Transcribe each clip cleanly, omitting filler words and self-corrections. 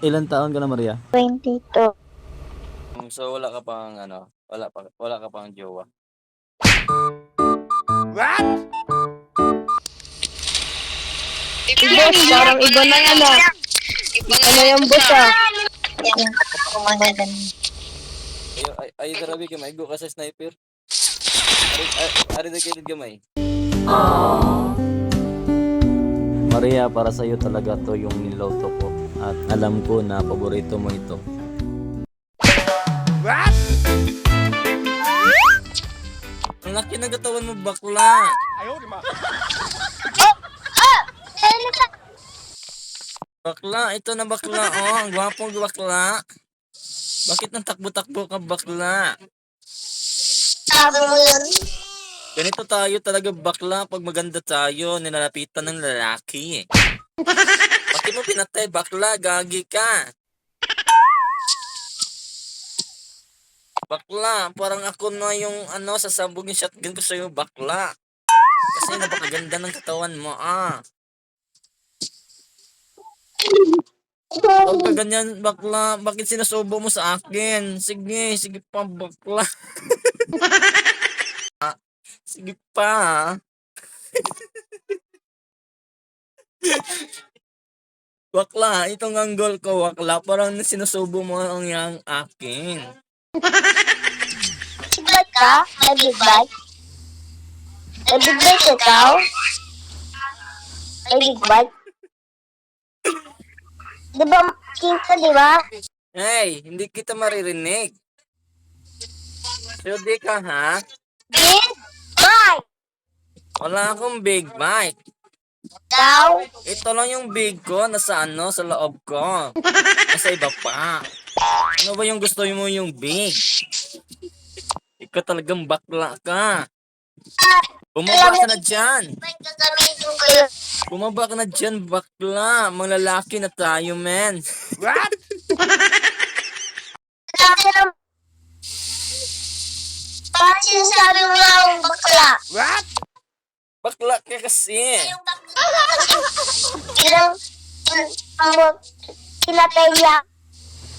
Ilan taon ka na, Maria? 22. So wala ka pang wala ka pang jowa? Boss, parang iba na yan ah. Iba na yung boss ah. Yan, maganda. Ay darabi ka maigo ka sa sniper. Ari na kilid gamay. Maria, para sa iyo talaga to yung niloto ko at alam ko na paborito mo ito. Ang laki ng katawan mo, bakla. Bakla, ito na bakla, oh. Ang gwapong bakla. Bakit nang takbo-takbo ka, bakla? Sabi mo yun? Ganito tayo talaga, bakla. Pag maganda tayo, nilalapitan ng lalaki. Bakit mo pinatay, bakla? Gagi ka. Bakla, parang ako na yung sasabog yung shotgun ko sa'yo, bakla. Kasi napakaganda ng katawan mo, ah. Huwag ka ganyan, bakla. Bakit sinasubo mo sa akin? Sige pa, bakla. Sige pa. Bakla, itong angle ko, bakla. Parang sinusubo mo ang yang akin. Big bike ka? May big bike? May big bike ikaw? May big bike? Di ba, king ka, di ba? Hey, hindi kita maririnig. Sudi ka, ha? Big bike! Wala akong big bike. Ikaw? Ito lang yung big ko, sa loob ko. Nasa iba pa. Ano ba yung gusto mo yung big? Ikaw talagang bakla ka. Bumaba ka na dyan. Bumaba ka na dyan, bakla. Mga lalaki na tayo, man. What? Bakit sinasabi mo lang bakla? What? Bakla ka kasi. Ilang kinatay niya.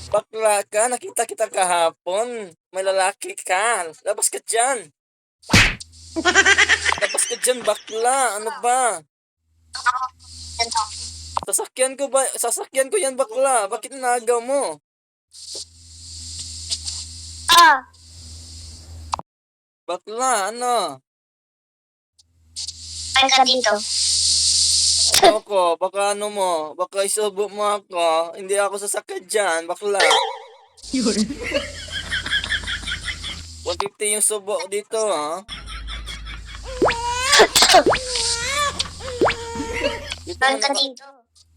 Bakla ka, nakita kita kahapon. May lalaki ka. Labas ka dyan. Labas ka dyan, bakla. Ano ba? Sasakyan ko yan, bakla. Bakit nagaw mo? Ah, Bakla, ano? ay ka dito. Ano ko? Baka ano mo? Baka isubo mo ako. Hindi ako sasakyan dyan, bakla. 150 yung subo ko dito, ha? Ay ka dito.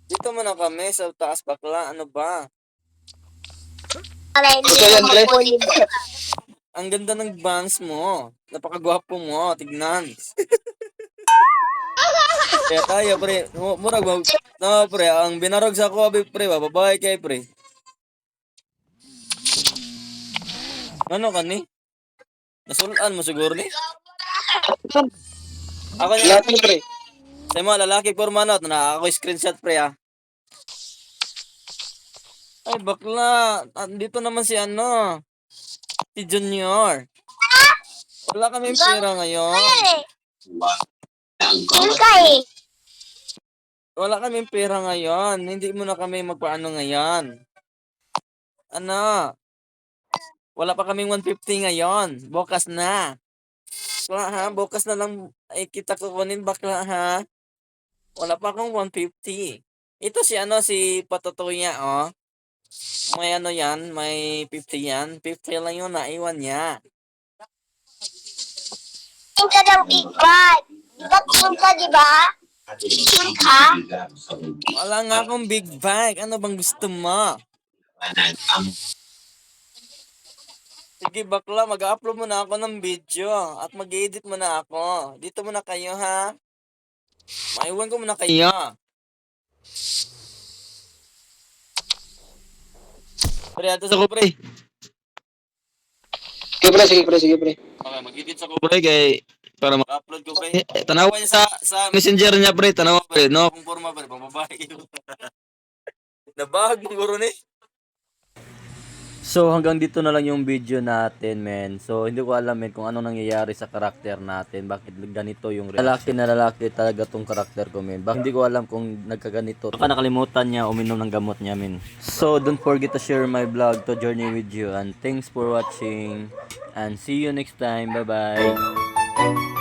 Dito muna kami sa taas, bakla. Ano ba? Alay, hindi mo mapulib. Ang ganda ng bangs mo. Napakagwapo mo. Tignan. Kaya tayo, pre. Murag mo. No, pre. Ang binarog sa ako, pre. Babae kay, pre. Ano ka ni? Nasulaan mo siguro ni? Ako niya, pre. Sa mga lalaki pormanot na ako screenshot, pre, ah. Ay, bakla. Dito naman si si Junior. Wala kaming pera ngayon. King ka eh. Wala kaming pera ngayon. Hindi mo na kami magpaano ngayon. Ano? Wala pa kaming 150 ngayon. Bukas na. Bakla, ha? Bukas na lang ay kita kukunin, bakla, ha? Wala pa akong 150. Ito si Patutuya, oh. May yan, may 50 yan. 50 lang yung naiwan niya. King ka ng big bike. Diba king ka, diba? King ka? Wala nga akong big bike. Ano bang gusto mo? Sige, bakla, mag-upload muna ako ng video at mag-edit muna ako. Dito muna kayo, ha? Maiwan ko muna kayo. Pre, ato sa ko, pre. Sige, pre. Okay, mag-edit sa ko, pre, para mag-upload ko, pre. Tanawa niya sa messenger niya, pre. Tanawa, pre. No, kung forma, pre. Pambabae. Nabahag mong guro ni. So hanggang dito na lang yung video natin, men. So hindi ko alam, men, kung ano nangyayari sa karakter natin. Bakit ganito yung lalaki na lalaki talaga tong karakter ko, men. Bakit hindi ko alam kung nagkaganito. Baka nakalimutan niya uminom ng gamot niya, men. So don't forget to share my vlog to journey with you. And thanks for watching. And see you next time. Bye-bye.